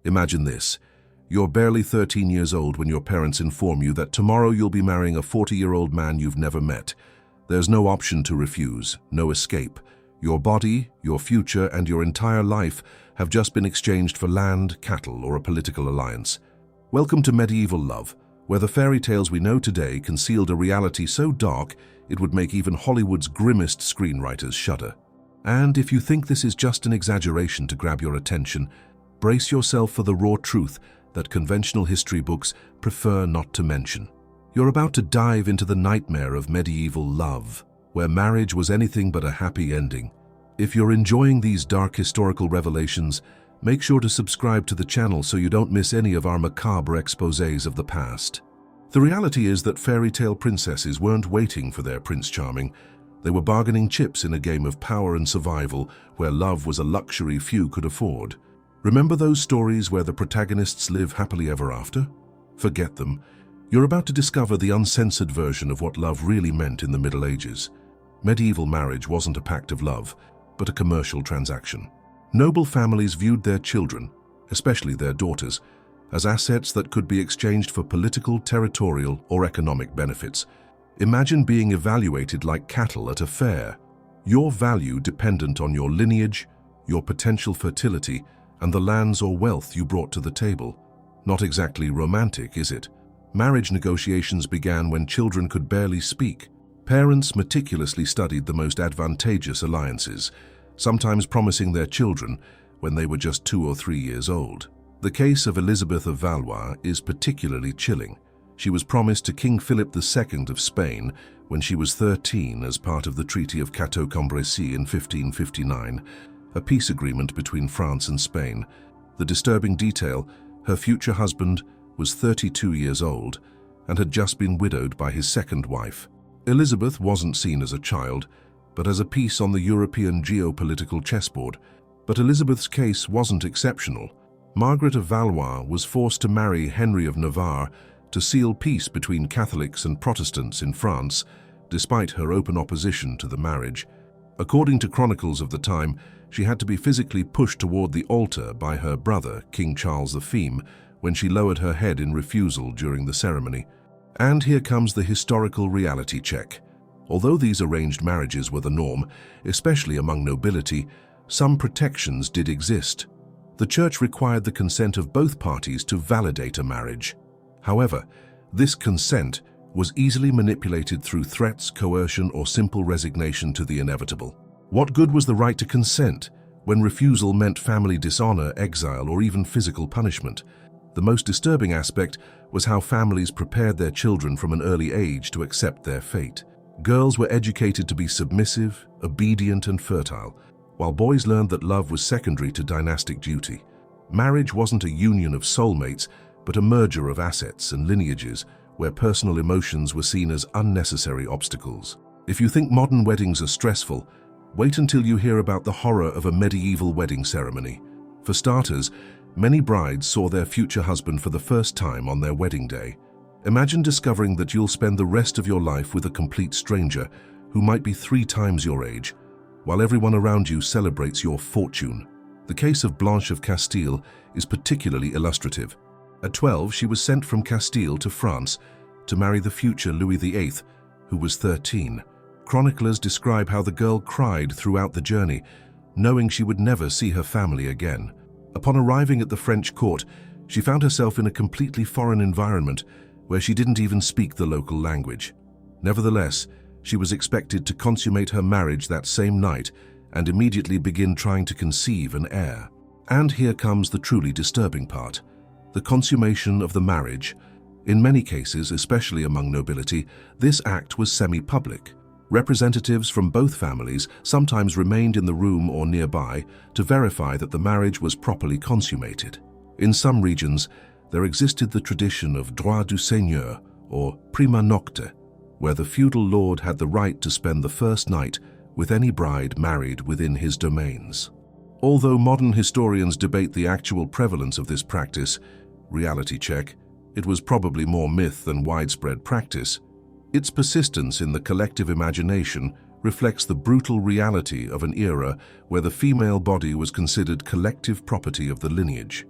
Imagine this. You're barely 13 years old when your parents inform you that tomorrow you'll be marrying a 40-year-old man you've never met. There's no option to refuse, no escape. Your body, your future, and your entire life have just been exchanged for land, cattle, or a political alliance. Welcome to medieval love, where the fairy tales we know today concealed a reality so dark it would make even Hollywood's grimmest screenwriters shudder. And if you think this is just an exaggeration to grab your attention, brace yourself for the raw truth that conventional history books prefer not to mention. You're about to dive into the nightmare of medieval love, where marriage was anything but a happy ending. If you're enjoying these dark historical revelations, make sure to subscribe to the channel so you don't miss any of our macabre exposés of the past. The reality is that fairy tale princesses weren't waiting for their Prince Charming. They were bargaining chips in a game of power and survival where love was a luxury few could afford. Remember those stories where the protagonists live happily ever after? Forget them. You're about to discover the uncensored version of what love really meant in the Middle Ages. Medieval marriage wasn't a pact of love, but a commercial transaction. Noble families viewed their children, especially their daughters, as assets that could be exchanged for political, territorial, or economic benefits. Imagine being evaluated like cattle at a fair. Your value dependent on your lineage, your potential fertility, and the lands or wealth you brought to the table. Not exactly romantic, is it? Marriage negotiations began when children could barely speak. Parents meticulously studied the most advantageous alliances, sometimes promising their children when they were just 2 or 3 years old. The case of Elizabeth of Valois is particularly chilling. She was promised to King Philip II of Spain when she was 13 as part of the Treaty of Cateau-Cambrésis in 1559, a peace agreement between France and Spain. The disturbing detail, her future husband was 32 years old and had just been widowed by his second wife. Elizabeth wasn't seen as a child, but as a piece on the European geopolitical chessboard. But Elizabeth's case wasn't exceptional. Margaret of Valois was forced to marry Henry of Navarre to seal peace between Catholics and Protestants in France, despite her open opposition to the marriage. According to chronicles of the time, she had to be physically pushed toward the altar by her brother, King Charles the Feme, when she lowered her head in refusal during the ceremony. And here comes the historical reality check. Although these arranged marriages were the norm, especially among nobility, some protections did exist. The church required the consent of both parties to validate a marriage. However, this consent was easily manipulated through threats, coercion, or simple resignation to the inevitable. What good was the right to consent when refusal meant family dishonor, exile, or even physical punishment? The most disturbing aspect was how families prepared their children from an early age to accept their fate. Girls were educated to be submissive, obedient, and fertile, while boys learned that love was secondary to dynastic duty. Marriage wasn't a union of soulmates, but a merger of assets and lineages where personal emotions were seen as unnecessary obstacles. If you think modern weddings are stressful, wait until you hear about the horror of a medieval wedding ceremony. For starters, many brides saw their future husband for the first time on their wedding day. Imagine discovering that you'll spend the rest of your life with a complete stranger who might be 3 times your age, while everyone around you celebrates your fortune. The case of Blanche of Castile is particularly illustrative. At 12, she was sent from Castile to France to marry the future Louis VIII, who was 13. Chroniclers describe how the girl cried throughout the journey, knowing she would never see her family again. Upon arriving at the French court, she found herself in a completely foreign environment where she didn't even speak the local language. Nevertheless, she was expected to consummate her marriage that same night and immediately begin trying to conceive an heir. And here comes the truly disturbing part: the consummation of the marriage. In many cases, especially among nobility, this act was semi-public. Representatives from both families sometimes remained in the room or nearby to verify that the marriage was properly consummated. In some regions, there existed the tradition of droit du seigneur, or prima nocte, where the feudal lord had the right to spend the first night with any bride married within his domains. Although modern historians debate the actual prevalence of this practice, reality check, it was probably more myth than widespread practice. Its persistence in the collective imagination reflects the brutal reality of an era where the female body was considered collective property of the lineage.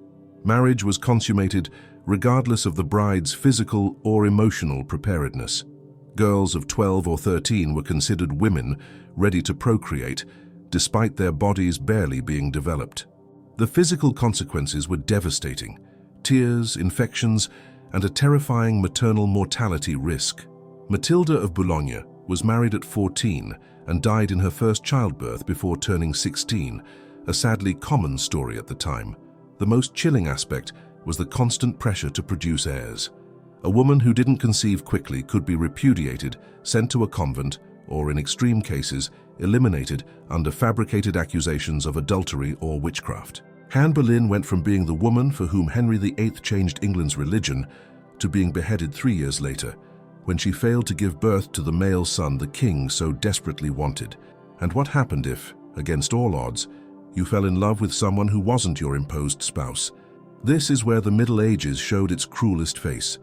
Marriage was consummated regardless of the bride's physical or emotional preparedness. Girls of 12 or 13 were considered women ready to procreate, despite their bodies barely being developed. The physical consequences were devastating: tears, infections, and a terrifying maternal mortality risk. Matilda of Boulogne was married at 14 and died in her first childbirth before turning 16, a sadly common story at the time. The most chilling aspect was the constant pressure to produce heirs. A woman who didn't conceive quickly could be repudiated, sent to a convent, or in extreme cases, eliminated under fabricated accusations of adultery or witchcraft. Anne Boleyn went from being the woman for whom Henry VIII changed England's religion to being beheaded 3 years later, when she failed to give birth to the male son the king so desperately wanted. And what happened if, against all odds, you fell in love with someone who wasn't your imposed spouse? This is where the Middle Ages showed its cruelest face.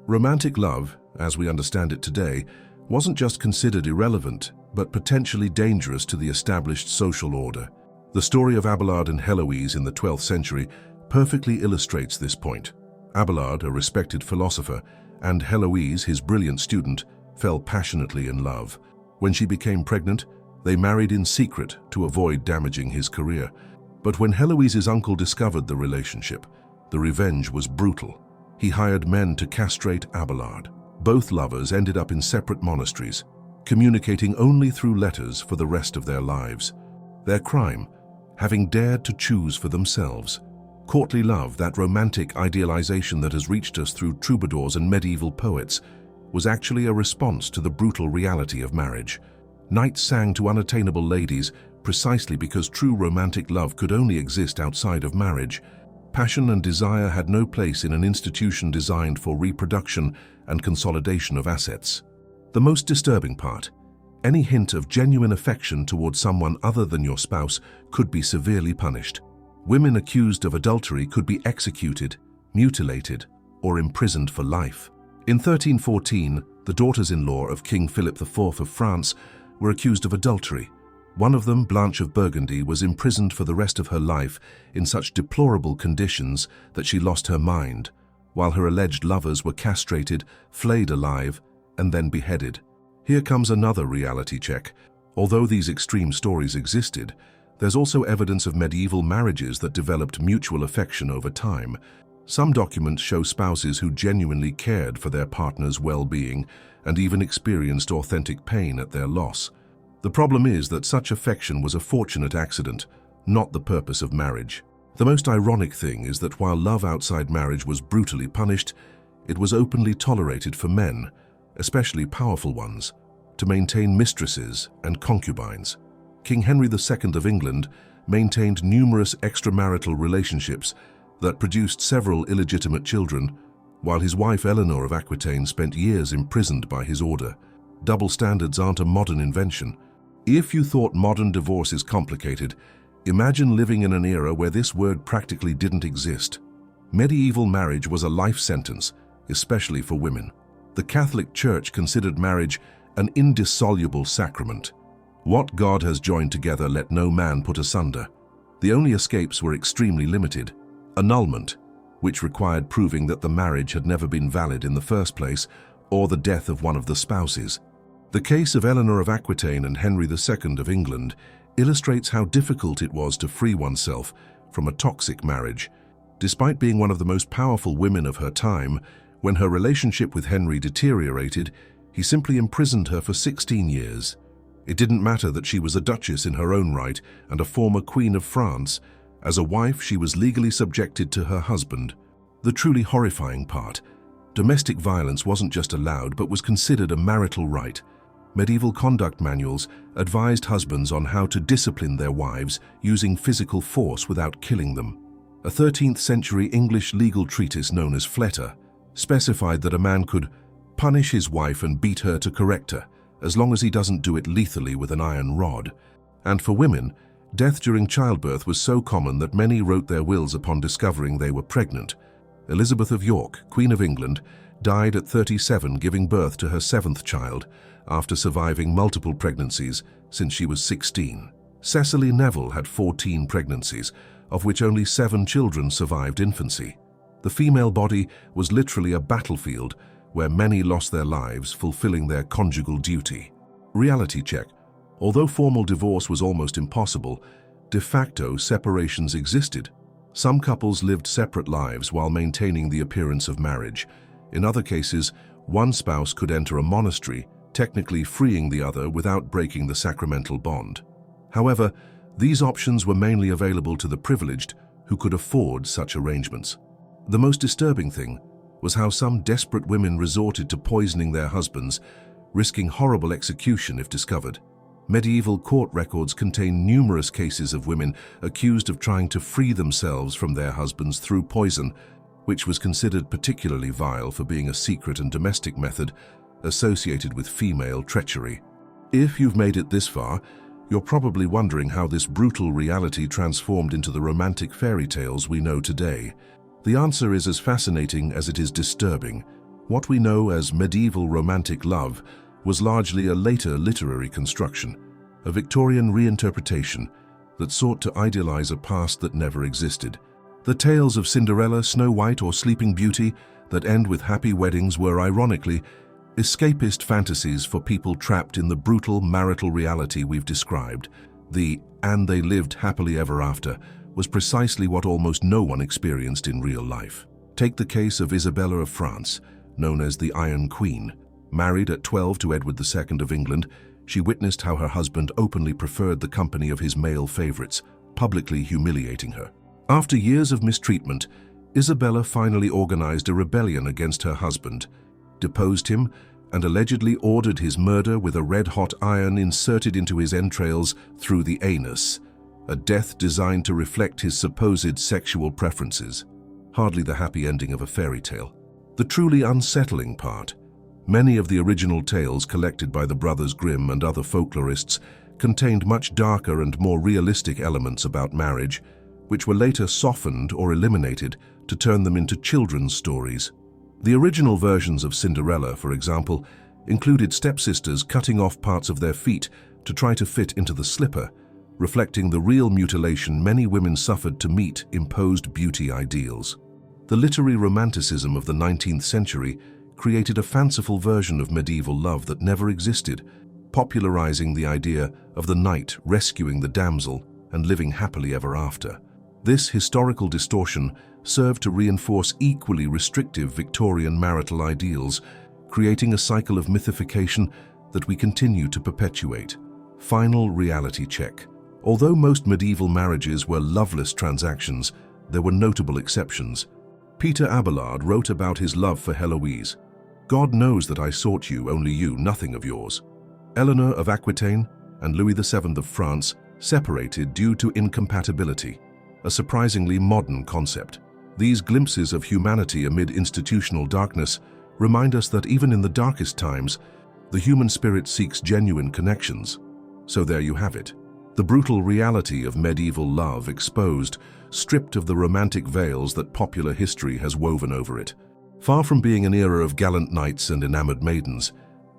Romantic love, as we understand it today, wasn't just considered irrelevant, but potentially dangerous to the established social order. The story of Abelard and Heloise in the 12th century perfectly illustrates this point. Abelard, a respected philosopher, and Heloise, his brilliant student, fell passionately in love. When she became pregnant, they married in secret to avoid damaging his career. But when Heloise's uncle discovered the relationship, the revenge was brutal. He hired men to castrate Abelard. Both lovers ended up in separate monasteries, communicating only through letters for the rest of their lives. Their crime, having dared to choose for themselves. Courtly love, that romantic idealization that has reached us through troubadours and medieval poets, was actually a response to the brutal reality of marriage. Knights sang to unattainable ladies precisely because true romantic love could only exist outside of marriage. Passion and desire had no place in an institution designed for reproduction and consolidation of assets. The most disturbing part: any hint of genuine affection towards someone other than your spouse could be severely punished. Women accused of adultery could be executed, mutilated, or imprisoned for life. In 1314, the daughters-in-law of King Philip IV of France were accused of adultery. One of them, Blanche of Burgundy, was imprisoned for the rest of her life in such deplorable conditions that she lost her mind, while her alleged lovers were castrated, flayed alive, and then beheaded. Here comes another reality check. Although these extreme stories existed, there's also evidence of medieval marriages that developed mutual affection over time. Some documents show spouses who genuinely cared for their partner's well-being and even experienced authentic pain at their loss. The problem is that such affection was a fortunate accident, not the purpose of marriage. The most ironic thing is that while love outside marriage was brutally punished, it was openly tolerated for men, especially powerful ones, to maintain mistresses and concubines. King Henry II of England maintained numerous extramarital relationships that produced several illegitimate children, while his wife Eleanor of Aquitaine spent years imprisoned by his order. Double standards aren't a modern invention. If you thought modern divorce is complicated, imagine living in an era where this word practically didn't exist. Medieval marriage was a life sentence, especially for women. The Catholic Church considered marriage an indissoluble sacrament. What God has joined together, let no man put asunder. The only escapes were extremely limited. Annulment, which required proving that the marriage had never been valid in the first place, or the death of one of the spouses. The case of Eleanor of Aquitaine and Henry II of England illustrates how difficult it was to free oneself from a toxic marriage. Despite being one of the most powerful women of her time, when her relationship with Henry deteriorated, he simply imprisoned her for 16 years. It didn't matter that she was a duchess in her own right and a former Queen of France. As a wife, she was legally subjected to her husband. The truly horrifying part: domestic violence wasn't just allowed but was considered a marital right. Medieval conduct manuals advised husbands on how to discipline their wives using physical force without killing them. A 13th century English legal treatise known as Fletter specified that a man could punish his wife and beat her to correct her, as long as he doesn't do it lethally with an iron rod. And for women, death during childbirth was so common that many wrote their wills upon discovering they were pregnant. Elizabeth of York, Queen of England, died at 37, giving birth to her 7th child after surviving multiple pregnancies since she was 16. Cecily Neville had 14 pregnancies, of which only 7 children survived infancy. The female body was literally a battlefield where many lost their lives fulfilling their conjugal duty. Reality check. Although formal divorce was almost impossible, de facto separations existed. Some couples lived separate lives while maintaining the appearance of marriage. In other cases, one spouse could enter a monastery, technically freeing the other without breaking the sacramental bond. However, these options were mainly available to the privileged who could afford such arrangements. The most disturbing thing was how some desperate women resorted to poisoning their husbands, risking horrible execution if discovered. Medieval court records contain numerous cases of women accused of trying to free themselves from their husbands through poison, which was considered particularly vile for being a secret and domestic method associated with female treachery. If you've made it this far, you're probably wondering how this brutal reality transformed into the romantic fairy tales we know today. The answer is as fascinating as it is disturbing. What we know as medieval romantic love was largely a later literary construction, a Victorian reinterpretation that sought to idealize a past that never existed. The tales of Cinderella, Snow White, or Sleeping Beauty that end with happy weddings were, ironically, escapist fantasies for people trapped in the brutal marital reality we've described. The "and they lived happily ever after" was precisely what almost no one experienced in real life. Take the case of Isabella of France, known as the Iron Queen. Married at 12 to Edward II of England, she witnessed how her husband openly preferred the company of his male favorites, publicly humiliating her. After years of mistreatment, Isabella finally organized a rebellion against her husband, deposed him, and allegedly ordered his murder with a red-hot iron inserted into his entrails through the anus, a death designed to reflect his supposed sexual preferences. Hardly the happy ending of a fairy tale. The truly unsettling part. Many of the original tales collected by the Brothers Grimm and other folklorists contained much darker and more realistic elements about marriage, which were later softened or eliminated to turn them into children's stories. The original versions of Cinderella, for example, included stepsisters cutting off parts of their feet to try to fit into the slipper, reflecting the real mutilation many women suffered to meet imposed beauty ideals. The literary romanticism of the 19th century created a fanciful version of medieval love that never existed, popularizing the idea of the knight rescuing the damsel and living happily ever after. This historical distortion served to reinforce equally restrictive Victorian marital ideals, creating a cycle of mythification that we continue to perpetuate. Final reality check. Although most medieval marriages were loveless transactions, there were notable exceptions. Peter Abelard wrote about his love for Heloise. "God knows that I sought you, only you, nothing of yours." Eleanor of Aquitaine and Louis VII of France separated due to incompatibility, a surprisingly modern concept. These glimpses of humanity amid institutional darkness remind us that even in the darkest times, the human spirit seeks genuine connections. So there you have it. The brutal reality of medieval love exposed, stripped of the romantic veils that popular history has woven over it. Far from being an era of gallant knights and enamored maidens,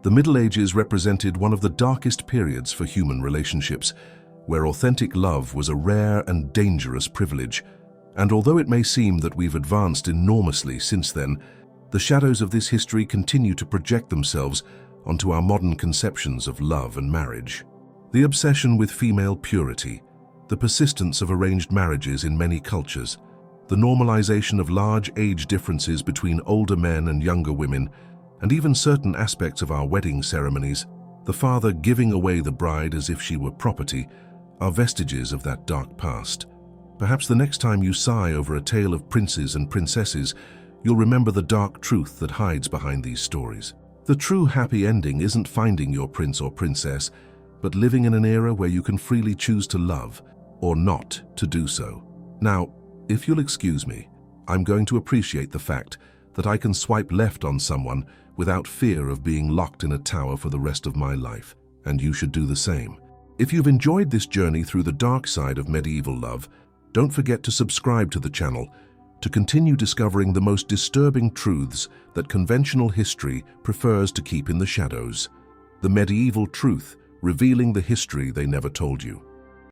the Middle Ages represented one of the darkest periods for human relationships, where authentic love was a rare and dangerous privilege. And although it may seem that we've advanced enormously since then, the shadows of this history continue to project themselves onto our modern conceptions of love and marriage. The obsession with female purity, the persistence of arranged marriages in many cultures, the normalization of large age differences between older men and younger women, and even certain aspects of our wedding ceremonies, the father giving away the bride as if she were property, are vestiges of that dark past. Perhaps the next time you sigh over a tale of princes and princesses, you'll remember the dark truth that hides behind these stories. The true happy ending isn't finding your prince or princess, but living in an era where you can freely choose to love or not to do so. Now, if you'll excuse me, I'm going to appreciate the fact that I can swipe left on someone without fear of being locked in a tower for the rest of my life, and you should do the same. If you've enjoyed this journey through the dark side of medieval love, don't forget to subscribe to the channel to continue discovering the most disturbing truths that conventional history prefers to keep in the shadows. The medieval truth, revealing the history they never told you.